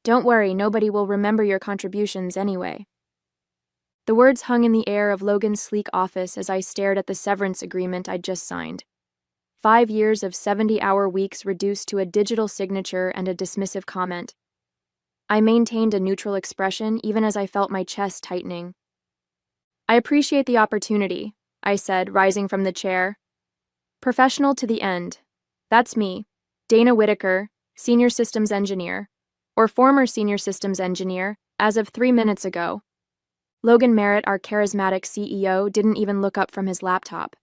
Don't worry, nobody will remember your contributions anyway. The words hung in the air of Logan's sleek office as I stared at the severance agreement I'd just signed. 5 years of 70-hour weeks reduced to a digital signature and a dismissive comment. I maintained a neutral expression even as I felt my chest tightening. I appreciate the opportunity, I said, rising from the chair. Professional to the end. That's me, Dana Whitaker, Senior Systems Engineer, or former Senior Systems Engineer, as of 3 minutes ago. Logan Merritt, our charismatic CEO, didn't even look up from his laptop.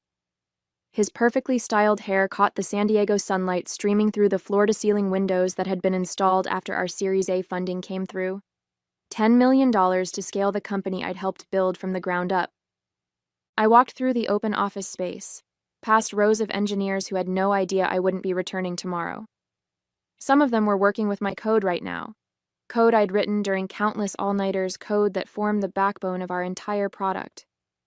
His perfectly styled hair caught the San Diego sunlight streaming through the floor-to-ceiling windows that had been installed after our Series A funding came through. $10 million to scale the company I'd helped build from the ground up. I walked through the open office space, past rows of engineers who had no idea I wouldn't be returning tomorrow. Some of them were working with my code right now. Code I'd written during countless all-nighters, code that formed the backbone of our entire product.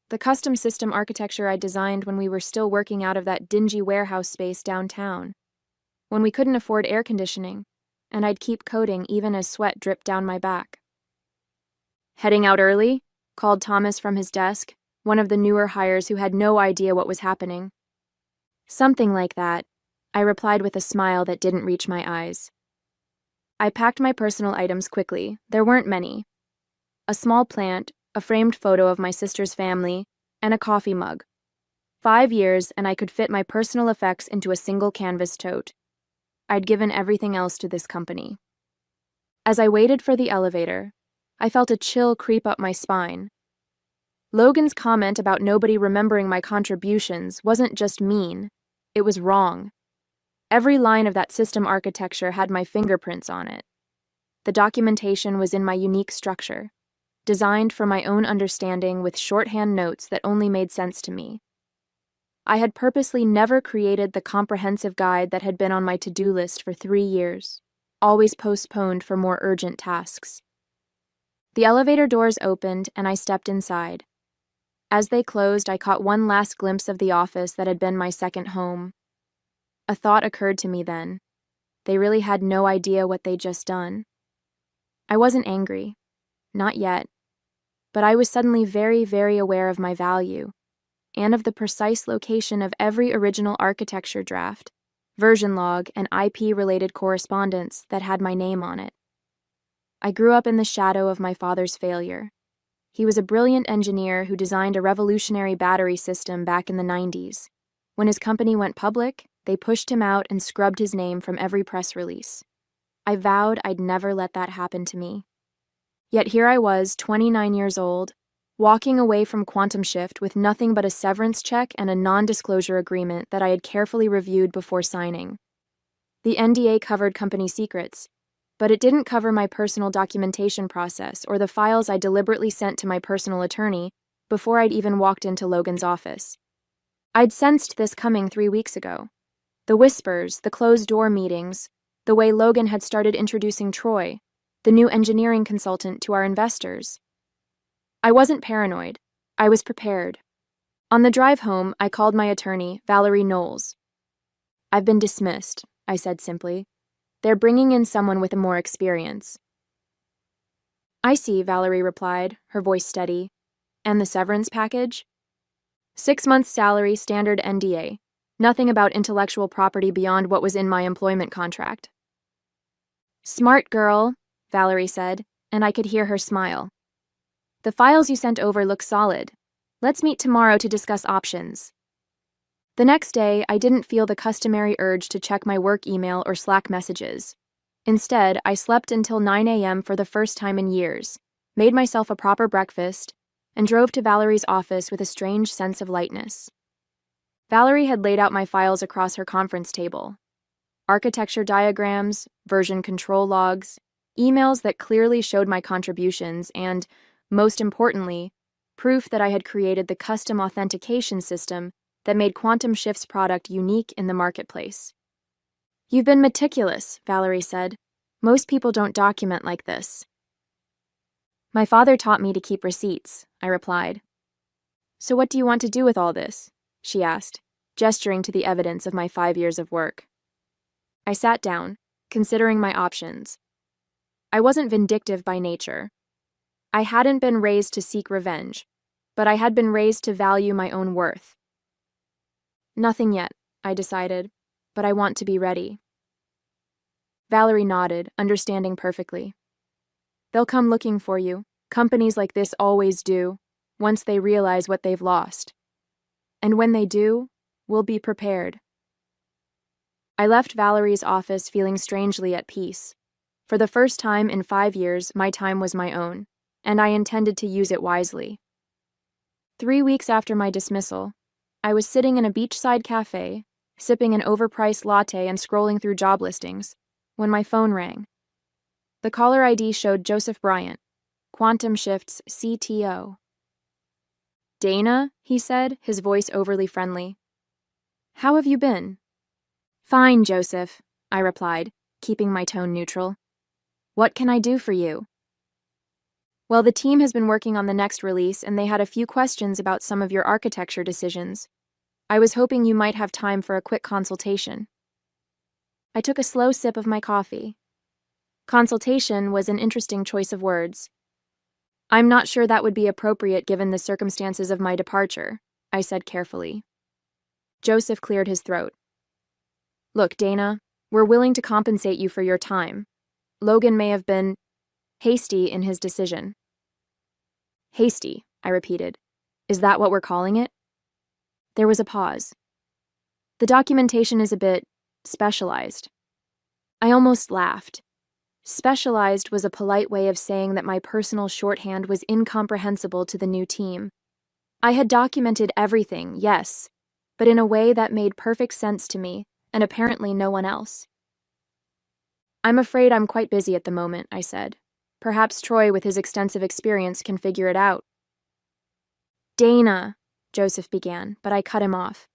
The custom system architecture I designed when we were still working out of that dingy warehouse space downtown, when we couldn't afford air conditioning, and I'd keep coding even as sweat dripped down my back. Heading out early? Called Thomas from his desk, one of the newer hires who had no idea what was happening. Something like that, I replied with a smile that didn't reach my eyes. I packed my personal items quickly. There weren't many. A small plant, a framed photo of my sister's family, and a coffee mug. 5 years, and I could fit my personal effects into a single canvas tote. I'd given everything else to this company. As I waited for the elevator, I felt a chill creep up my spine. Logan's comment about nobody remembering my contributions wasn't just mean, it was wrong. Every line of that system architecture had my fingerprints on it. The documentation was in my unique structure, designed for my own understanding with shorthand notes that only made sense to me. I had purposely never created the comprehensive guide that had been on my to-do list for 3 years, always postponed for more urgent tasks. The elevator doors opened and I stepped inside. As they closed, I caught one last glimpse of the office that had been my second home. A thought occurred to me then. They really had no idea what they'd just done. I wasn't angry. Not yet. But I was suddenly very, very aware of my value, and of the precise location of every original architecture draft, version log, and IP-related correspondence that had my name on it. I grew up in the shadow of my father's failure. He was a brilliant engineer who designed a revolutionary battery system back in the 90s. When his company went public, they pushed him out and scrubbed his name from every press release. I vowed I'd never let that happen to me. Yet here I was, 29 years old, walking away from Quantum Shift with nothing but a severance check and a non-disclosure agreement that I had carefully reviewed before signing. The NDA covered company secrets, but it didn't cover my personal documentation process or the files I deliberately sent to my personal attorney before I'd even walked into Logan's office. I'd sensed this coming 3 weeks ago. The whispers, the closed-door meetings, the way Logan had started introducing Troy, the new engineering consultant, to our investors. I wasn't paranoid. I was prepared. On the drive home, I called my attorney, Valerie Knowles. "I've been dismissed," I said simply. "They're bringing in someone with more experience." "I see," Valerie replied, her voice steady. "And the severance package?" 6 months salary, standard NDA. Nothing about intellectual property beyond what was in my employment contract. "Smart girl," Valerie said, and I could hear her smile. "The files you sent over look solid. Let's meet tomorrow to discuss options." The next day, I didn't feel the customary urge to check my work email or Slack messages. Instead, I slept until 9 a.m. for the first time in years, made myself a proper breakfast, and drove to Valerie's office with a strange sense of lightness. Valerie had laid out my files across her conference table. Architecture diagrams, version control logs, emails that clearly showed my contributions, and, most importantly, proof that I had created the custom authentication system that made Quantum Shift's product unique in the marketplace. "You've been meticulous," Valerie said. "Most people don't document like this." "My father taught me to keep receipts," I replied. "So what do you want to do with all this?" she asked, gesturing to the evidence of my 5 years of work. I sat down, considering my options. I wasn't vindictive by nature. I hadn't been raised to seek revenge, but I had been raised to value my own worth. Nothing yet, I decided, but I want to be ready. Valerie nodded, understanding perfectly. They'll come looking for you. Companies like this always do, once they realize what they've lost. And when they do, we'll be prepared. I left Valerie's office feeling strangely at peace. For the first time in 5 years, my time was my own, and I intended to use it wisely. 3 weeks after my dismissal, I was sitting in a beachside cafe, sipping an overpriced latte and scrolling through job listings, when my phone rang. The caller ID showed Joseph Bryant, Quantum Shift's CTO. "Dana," he said, his voice overly friendly. "How have you been?" "Fine, Joseph," I replied, keeping my tone neutral. "What can I do for you?" "Well, the team has been working on the next release, and they had a few questions about some of your architecture decisions. I was hoping you might have time for a quick consultation." I took a slow sip of my coffee. Consultation was an interesting choice of words. "I'm not sure that would be appropriate given the circumstances of my departure," I said carefully. Joseph cleared his throat. "Look, Dana, we're willing to compensate you for your time. Logan may have been hasty in his decision." "Hasty," I repeated. "Is that what we're calling it?" There was a pause. "The documentation is a bit specialized." I almost laughed. Specialized was a polite way of saying that my personal shorthand was incomprehensible to the new team. I had documented everything, yes, but in a way that made perfect sense to me, and apparently no one else. "I'm afraid I'm quite busy at the moment," I said. "Perhaps Troy, with his extensive experience, can figure it out." "Dana," Joseph began, but I cut him off.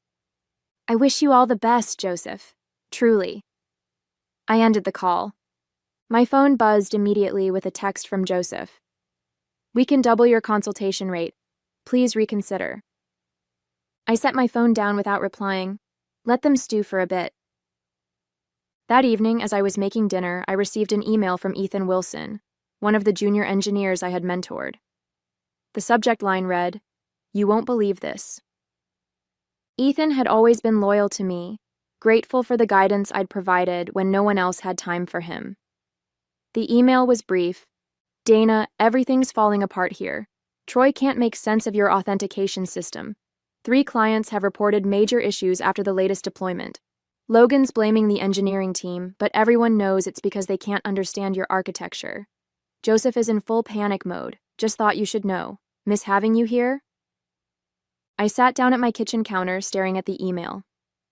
"I wish you all the best, Joseph. Truly." I ended the call. My phone buzzed immediately with a text from Joseph. "We can double your consultation rate. Please reconsider." I set my phone down without replying. Let them stew for a bit. That evening, as I was making dinner, I received an email from Ethan Wilson, one of the junior engineers I had mentored. The subject line read, "You won't believe this." Ethan had always been loyal to me, grateful for the guidance I'd provided when no one else had time for him. The email was brief. "Dana, everything's falling apart here. Troy can't make sense of your authentication system. 3 clients have reported major issues after the latest deployment. Logan's blaming the engineering team, but everyone knows it's because they can't understand your architecture. Joseph is in full panic mode. Just thought you should know. Miss having you here?" I sat down at my kitchen counter, staring at the email.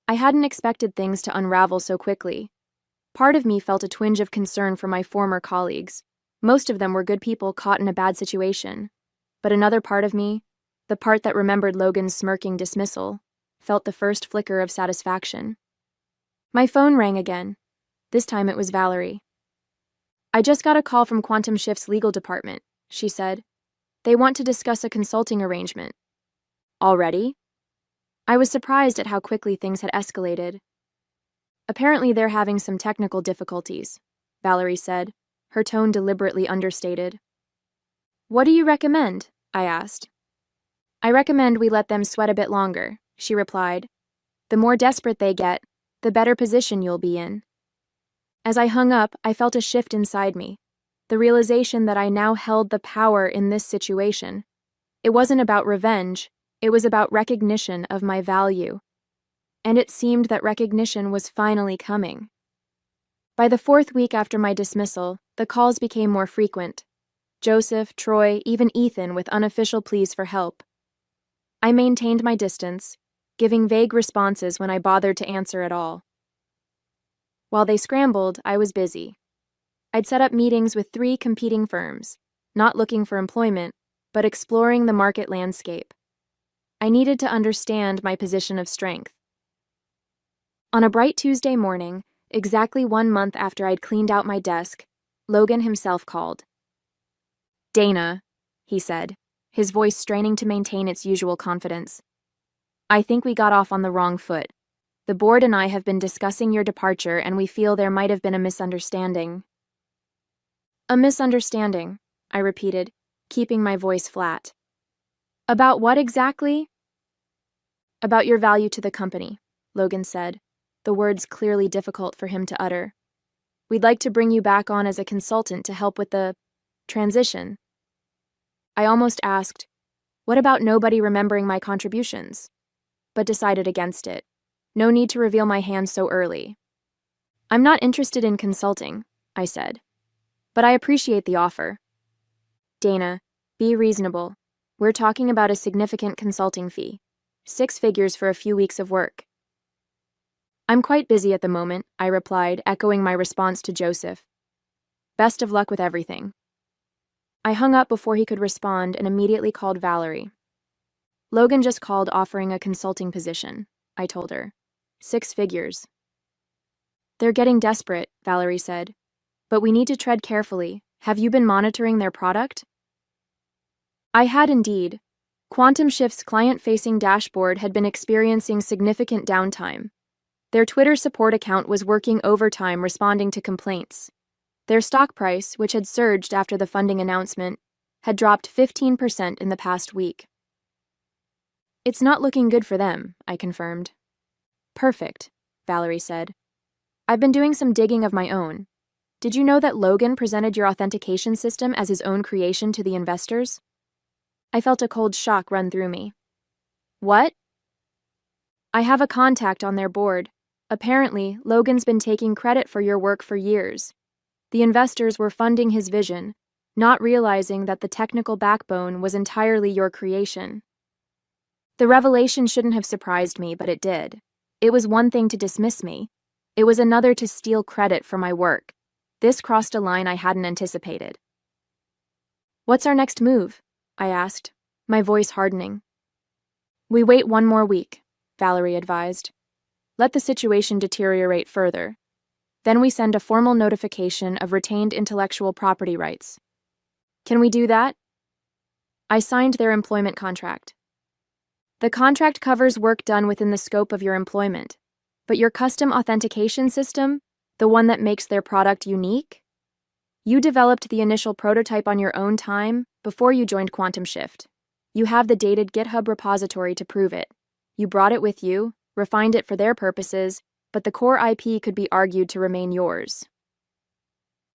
I hadn't expected things to unravel so quickly. Part of me felt a twinge of concern for my former colleagues. Most of them were good people caught in a bad situation. But another part of me, the part that remembered Logan's smirking dismissal, felt the first flicker of satisfaction. My phone rang again. This time it was Valerie. "I just got a call from Quantum Shift's legal department," she said. "They want to discuss a consulting arrangement." "Already?" I was surprised at how quickly things had escalated. "Apparently they're having some technical difficulties," Valerie said, her tone deliberately understated. "What do you recommend?" I asked. "I recommend we let them sweat a bit longer," she replied. "The more desperate they get, the better position you'll be in." As I hung up, I felt a shift inside me, the realization that I now held the power in this situation. It wasn't about revenge, it was about recognition of my value. And it seemed that recognition was finally coming. By the 4th week after my dismissal, the calls became more frequent. Joseph, Troy, even Ethan with unofficial pleas for help. I maintained my distance, giving vague responses when I bothered to answer at all. While they scrambled, I was busy. I'd set up meetings with 3 competing firms, not looking for employment, but exploring the market landscape. I needed to understand my position of strength. On a bright Tuesday morning, exactly 1 month after I'd cleaned out my desk, Logan himself called. "Dana," he said, his voice straining to maintain its usual confidence. "I think we got off on the wrong foot. The board and I have been discussing your departure, and we feel there might have been a misunderstanding." A misunderstanding, I repeated, keeping my voice flat. About what exactly? About your value to the company, Logan said, the words clearly difficult for him to utter. We'd like to bring you back on as a consultant to help with the transition. I almost asked, what about nobody remembering my contributions? But decided against it. No need to reveal my hand so early. I'm not interested in consulting, I said. But I appreciate the offer. Dana, be reasonable. We're talking about a significant consulting fee. 6 figures for a few weeks of work. I'm quite busy at the moment, I replied, echoing my response to Joseph. Best of luck with everything. I hung up before he could respond and immediately called Valerie. Logan just called offering a consulting position, I told her. 6 figures. They're getting desperate, Valerie said. But we need to tread carefully. Have you been monitoring their product? I had indeed. Quantum Shift's client-facing dashboard had been experiencing significant downtime. Their Twitter support account was working overtime responding to complaints. Their stock price, which had surged after the funding announcement, had dropped 15% in the past week. It's not looking good for them, I confirmed. Perfect, Valerie said. I've been doing some digging of my own. Did you know that Logan presented your authentication system as his own creation to the investors? I felt a cold shock run through me. What? I have a contact on their board. Apparently, Logan's been taking credit for your work for years. The investors were funding his vision, not realizing that the technical backbone was entirely your creation. The revelation shouldn't have surprised me, but it did. It was one thing to dismiss me. It was another to steal credit for my work. This crossed a line I hadn't anticipated. What's our next move? I asked, my voice hardening. We wait 1 more week, Valerie advised. Let the situation deteriorate further. Then we send a formal notification of retained intellectual property rights. Can we do that? I signed their employment contract. The contract covers work done within the scope of your employment, but your custom authentication system, the one that makes their product unique? You developed the initial prototype on your own time before you joined Quantum Shift. You have the dated GitHub repository to prove it. You brought it with you, refined it for their purposes, but the core IP could be argued to remain yours.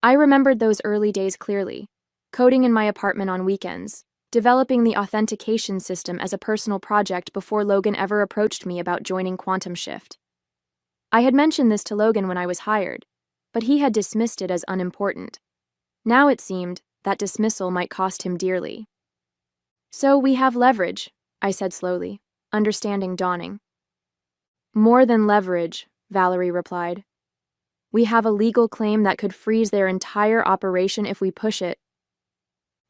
I remembered those early days clearly, coding in my apartment on weekends, developing the authentication system as a personal project before Logan ever approached me about joining Quantum Shift. I had mentioned this to Logan when I was hired, but he had dismissed it as unimportant. Now it seemed that dismissal might cost him dearly. So we have leverage, I said slowly, understanding dawning. More than leverage, Valerie replied. We have a legal claim that could freeze their entire operation if we push it.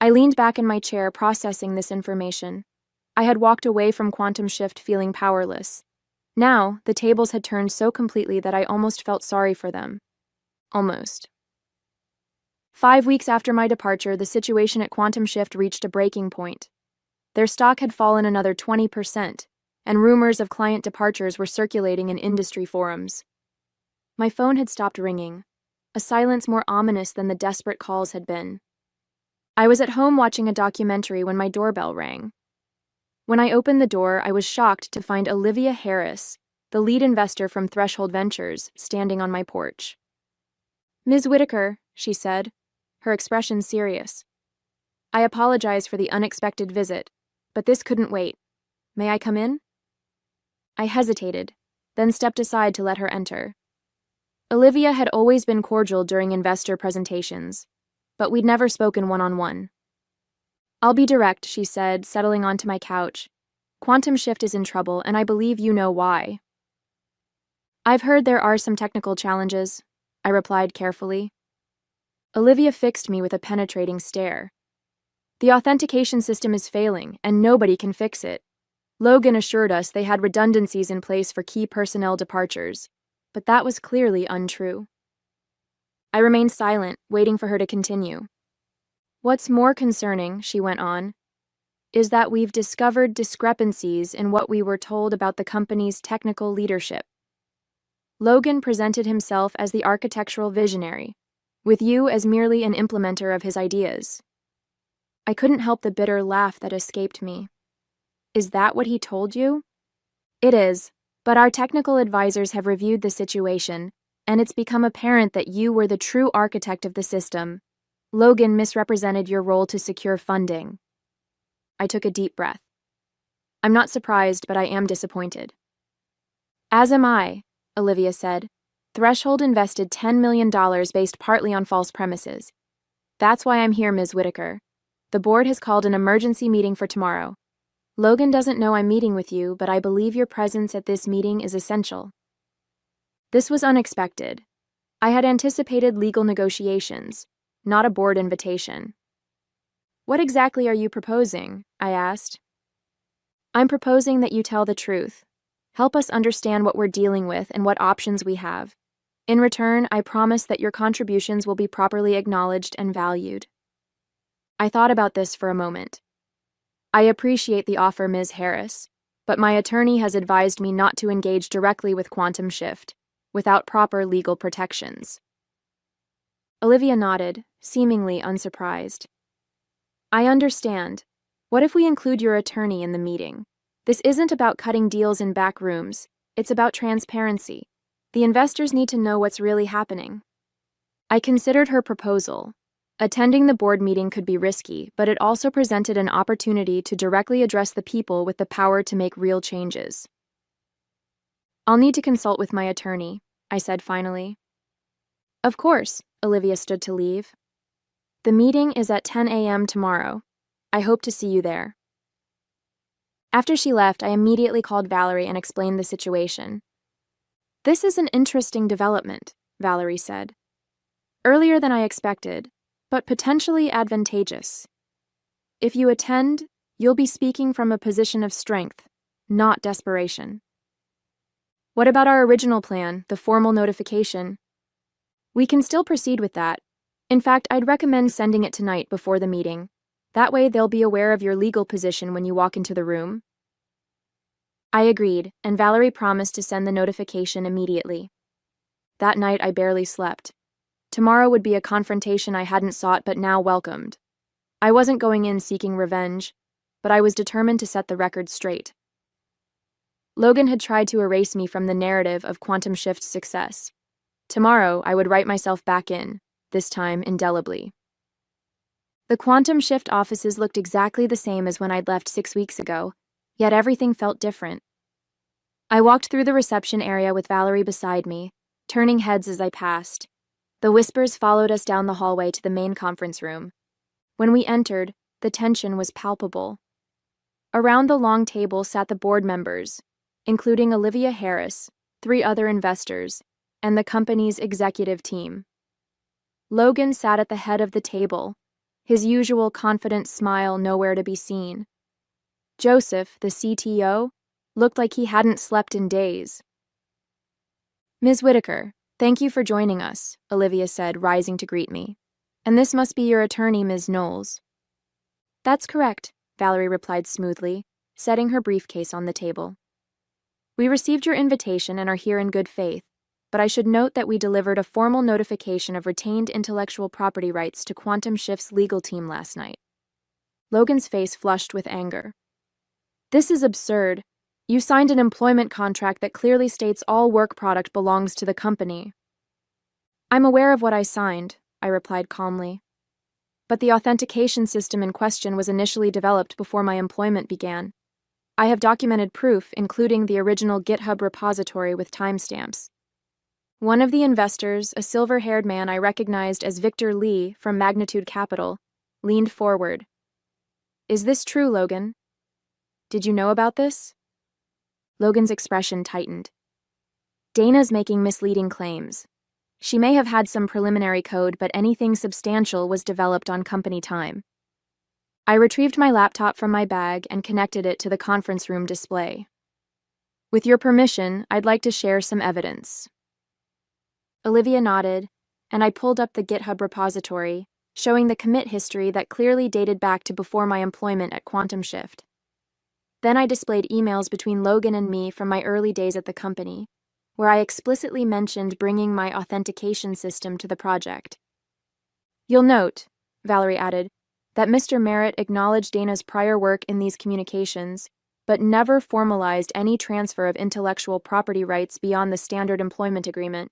I leaned back in my chair, processing this information. I had walked away from Quantum Shift feeling powerless. Now, the tables had turned so completely that I almost felt sorry for them. Almost. 5 weeks after my departure, the situation at Quantum Shift reached a breaking point. Their stock had fallen another 20%, and rumors of client departures were circulating in industry forums. My phone had stopped ringing, a silence more ominous than the desperate calls had been. I was at home watching a documentary when my doorbell rang. When I opened the door, I was shocked to find Olivia Harris, the lead investor from Threshold Ventures, standing on my porch. Ms. Whitaker, she said, her expression serious. I apologize for the unexpected visit, but this couldn't wait. May I come in? I hesitated, then stepped aside to let her enter. Olivia had always been cordial during investor presentations, but we'd never spoken one-on-one. I'll be direct, she said, settling onto my couch. Quantum Shift is in trouble, and I believe you know why. I've heard there are some technical challenges, I replied carefully. Olivia fixed me with a penetrating stare. The authentication system is failing, and nobody can fix it. Logan assured us they had redundancies in place for key personnel departures, but that was clearly untrue. I remained silent, waiting for her to continue. What's more concerning, she went on, is that we've discovered discrepancies in what we were told about the company's technical leadership. Logan presented himself as the architectural visionary, with you as merely an implementer of his ideas. I couldn't help the bitter laugh that escaped me. Is that what he told you? It is, but our technical advisors have reviewed the situation, and it's become apparent that you were the true architect of the system. Logan misrepresented your role to secure funding. I took a deep breath. I'm not surprised, but I am disappointed. As am I, Olivia said. Threshold invested $10 million based partly on false premises. That's why I'm here, Ms. Whitaker. The board has called an emergency meeting for tomorrow. Logan doesn't know I'm meeting with you, but I believe your presence at this meeting is essential. This was unexpected. I had anticipated legal negotiations, not a board invitation. What exactly are you proposing? I asked. I'm proposing that you tell the truth. Help us understand what we're dealing with and what options we have. In return, I promise that your contributions will be properly acknowledged and valued. I thought about this for a moment. I appreciate the offer, Ms. Harris, but my attorney has advised me not to engage directly with Quantum Shift without proper legal protections. Olivia nodded, seemingly unsurprised. I understand. What if we include your attorney in the meeting? This isn't about cutting deals in back rooms. It's about transparency. The investors need to know what's really happening. I considered her proposal. Attending the board meeting could be risky, but it also presented an opportunity to directly address the people with the power to make real changes. I'll need to consult with my attorney, I said finally. Of course, Olivia stood to leave. The meeting is at 10 a.m. tomorrow. I hope to see you there. After she left, I immediately called Valerie and explained the situation. This is an interesting development, Valerie said. Earlier than I expected, but potentially advantageous. If you attend, you'll be speaking from a position of strength, not desperation. What about our original plan, the formal notification? We can still proceed with that. In fact, I'd recommend sending it tonight before the meeting. That way they'll be aware of your legal position when you walk into the room. I agreed, and Valerie promised to send the notification immediately. That night I barely slept. Tomorrow would be a confrontation I hadn't sought but now welcomed. I wasn't going in seeking revenge, but I was determined to set the record straight. Logan had tried to erase me from the narrative of Quantum Shift's success. Tomorrow I would write myself back in, this time indelibly. The Quantum Shift offices looked exactly the same as when I'd left 6 weeks ago, yet everything felt different. I walked through the reception area with Valerie beside me, turning heads as I passed. The whispers followed us down the hallway to the main conference room. When we entered, the tension was palpable. Around the long table sat the board members, including Olivia Harris, 3 other investors, and the company's executive team. Logan sat at the head of the table, his usual confident smile nowhere to be seen. Joseph, the CTO, looked like he hadn't slept in days. Ms. Whitaker, thank you for joining us, Olivia said, rising to greet me. And this must be your attorney, Ms. Knowles. That's correct, Valerie replied smoothly, setting her briefcase on the table. We received your invitation and are here in good faith, but I should note that we delivered a formal notification of retained intellectual property rights to Quantum Shift's legal team last night. Logan's face flushed with anger. This is absurd. You signed an employment contract that clearly states all work product belongs to the company. I'm aware of what I signed, I replied calmly. But the authentication system in question was initially developed before my employment began. I have documented proof, including the original GitHub repository with timestamps. One of the investors, a silver-haired man I recognized as Victor Lee from Magnitude Capital, leaned forward. Is this true, Logan? Did you know about this? Logan's expression tightened. Dana's making misleading claims. She may have had some preliminary code, but anything substantial was developed on company time. I retrieved my laptop from my bag and connected it to the conference room display. With your permission, I'd like to share some evidence. Olivia nodded, and I pulled up the GitHub repository, showing the commit history that clearly dated back to before my employment at Quantum Shift. Then I displayed emails between Logan and me from my early days at the company, where I explicitly mentioned bringing my authentication system to the project. You'll note, Valerie added, that Mr. Merritt acknowledged Dana's prior work in these communications, but never formalized any transfer of intellectual property rights beyond the standard employment agreement,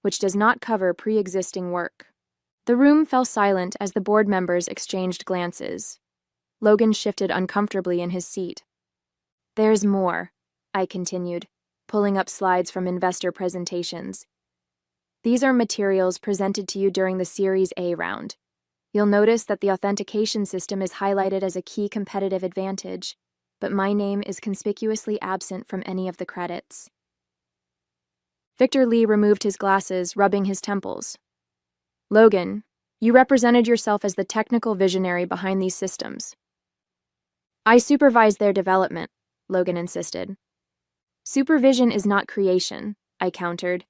which does not cover pre-existing work. The room fell silent as the board members exchanged glances. Logan shifted uncomfortably in his seat. There's more, I continued, pulling up slides from investor presentations. These are materials presented to you during the Series A round. You'll notice that the authentication system is highlighted as a key competitive advantage, but my name is conspicuously absent from any of the credits. Victor Lee removed his glasses, rubbing his temples. Logan, you represented yourself as the technical visionary behind these systems. I supervised their development, Logan insisted. Supervision is not creation, I countered,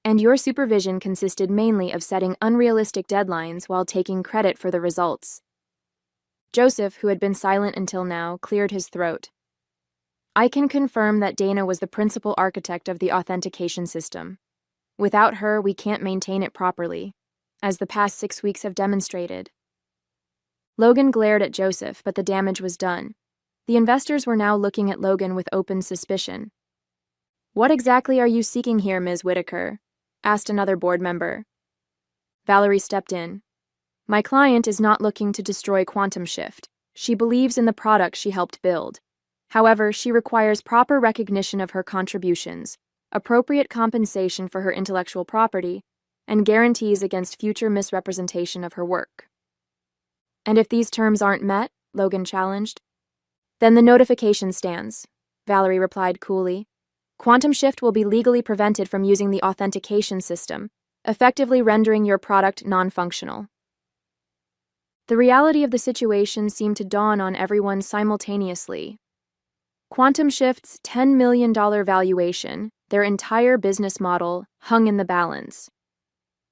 and your supervision consisted mainly of setting unrealistic deadlines while taking credit for the results. Joseph, who had been silent until now, cleared his throat. I can confirm that Dana was the principal architect of the authentication system. Without her, we can't maintain it properly, as the past 6 weeks have demonstrated. Logan glared at Joseph, but the damage was done. The investors were now looking at Logan with open suspicion. What exactly are you seeking here, Ms. Whitaker? Asked another board member. Valerie stepped in. My client is not looking to destroy Quantum Shift. She believes in the product she helped build. However, she requires proper recognition of her contributions, appropriate compensation for her intellectual property, and guarantees against future misrepresentation of her work. And if these terms aren't met, Logan challenged, then the notification stands, Valerie replied coolly. Quantum Shift will be legally prevented from using the authentication system, effectively rendering your product non-functional. The reality of the situation seemed to dawn on everyone simultaneously. Quantum Shift's $10 million valuation, their entire business model, hung in the balance.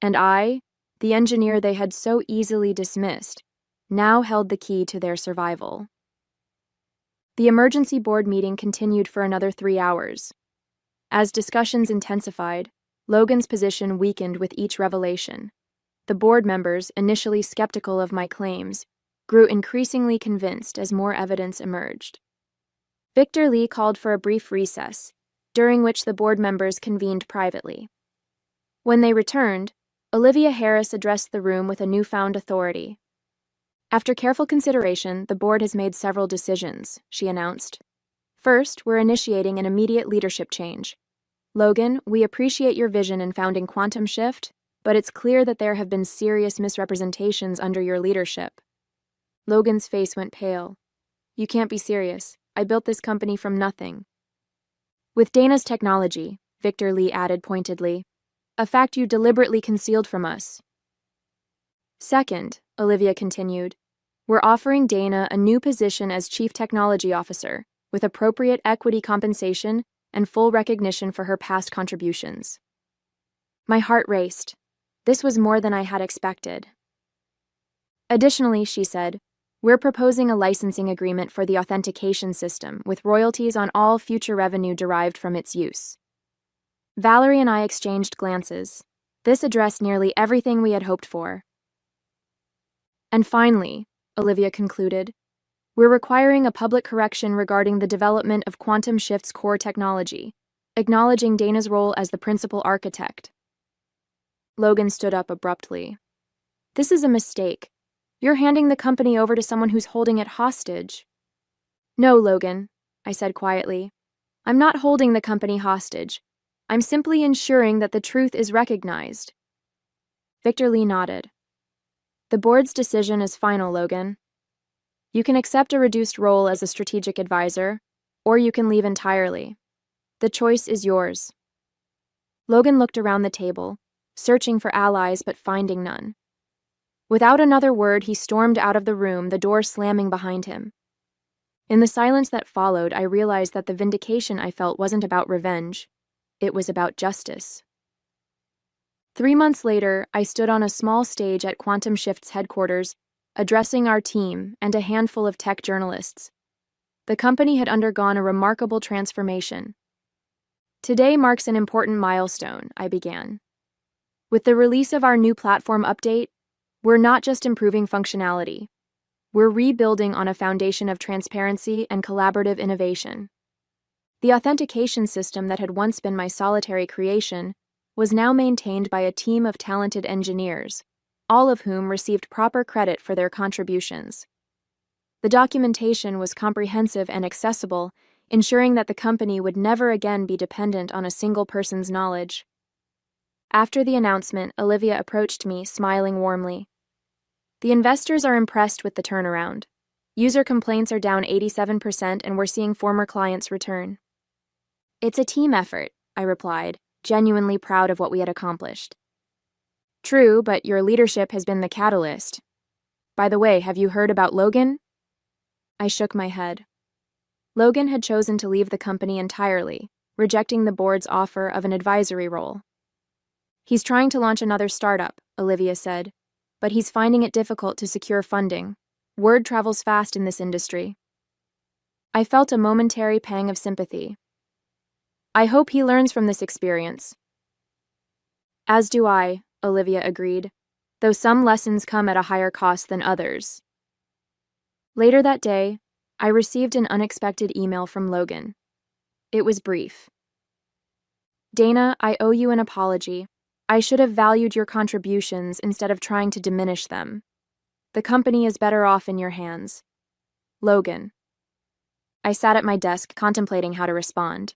And I, the engineer they had so easily dismissed, now held the key to their survival. The emergency board meeting continued for another 3 hours. As discussions intensified, Logan's position weakened with each revelation. The board members, initially skeptical of my claims, grew increasingly convinced as more evidence emerged. Victor Lee called for a brief recess, during which the board members convened privately. When they returned, Olivia Harris addressed the room with a newfound authority. After careful consideration, the board has made several decisions, she announced. First, we're initiating an immediate leadership change. Logan, we appreciate your vision in founding Quantum Shift, but it's clear that there have been serious misrepresentations under your leadership. Logan's face went pale. You can't be serious. I built this company from nothing. With Dana's technology, Victor Lee added pointedly, a fact you deliberately concealed from us. Second, Olivia continued, we're offering Dana a new position as Chief Technology Officer, with appropriate equity compensation and full recognition for her past contributions. My heart raced. This was more than I had expected. Additionally, she said, we're proposing a licensing agreement for the authentication system with royalties on all future revenue derived from its use. Valerie and I exchanged glances. This addressed nearly everything we had hoped for. And finally, Olivia concluded, we're requiring a public correction regarding the development of Quantum Shift's core technology, acknowledging Dana's role as the principal architect. Logan stood up abruptly. This is a mistake. You're handing the company over to someone who's holding it hostage. No, Logan, I said quietly. I'm not holding the company hostage. I'm simply ensuring that the truth is recognized. Victor Lee nodded. The board's decision is final, Logan. You can accept a reduced role as a strategic advisor, or you can leave entirely. The choice is yours. Logan looked around the table, searching for allies but finding none. Without another word, he stormed out of the room, the door slamming behind him. In the silence that followed, I realized that the vindication I felt wasn't about revenge. It was about justice. 3 months later, I stood on a small stage at Quantum Shift's headquarters, addressing our team and a handful of tech journalists. The company had undergone a remarkable transformation. Today marks an important milestone, I began. With the release of our new platform update, We're not just improving functionality. We're rebuilding on a foundation of transparency and collaborative innovation. The authentication system that had once been my solitary creation was now maintained by a team of talented engineers, all of whom received proper credit for their contributions. The documentation was comprehensive and accessible, ensuring that the company would never again be dependent on a single person's knowledge. After the announcement, Olivia approached me, smiling warmly. The investors are impressed with the turnaround. User complaints are down 87% and we're seeing former clients return. It's a team effort, I replied, genuinely proud of what we had accomplished. True, but your leadership has been the catalyst. By the way, have you heard about Logan? I shook my head. Logan had chosen to leave the company entirely, rejecting the board's offer of an advisory role. He's trying to launch another startup, Olivia said, but he's finding it difficult to secure funding. Word travels fast in this industry. I felt a momentary pang of sympathy. I hope he learns from this experience. As do I, Olivia agreed, though some lessons come at a higher cost than others. Later that day, I received an unexpected email from Logan. It was brief. Dana, I owe you an apology. I should have valued your contributions instead of trying to diminish them. The company is better off in your hands. Logan. I sat at my desk contemplating how to respond.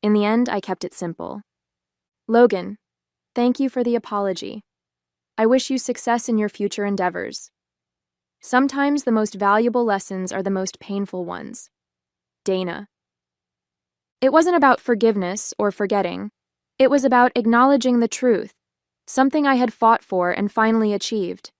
In the end, I kept it simple. Logan, thank you for the apology. I wish you success in your future endeavors. Sometimes the most valuable lessons are the most painful ones. Dana. It wasn't about forgiveness or forgetting. It was about acknowledging the truth, something I had fought for and finally achieved.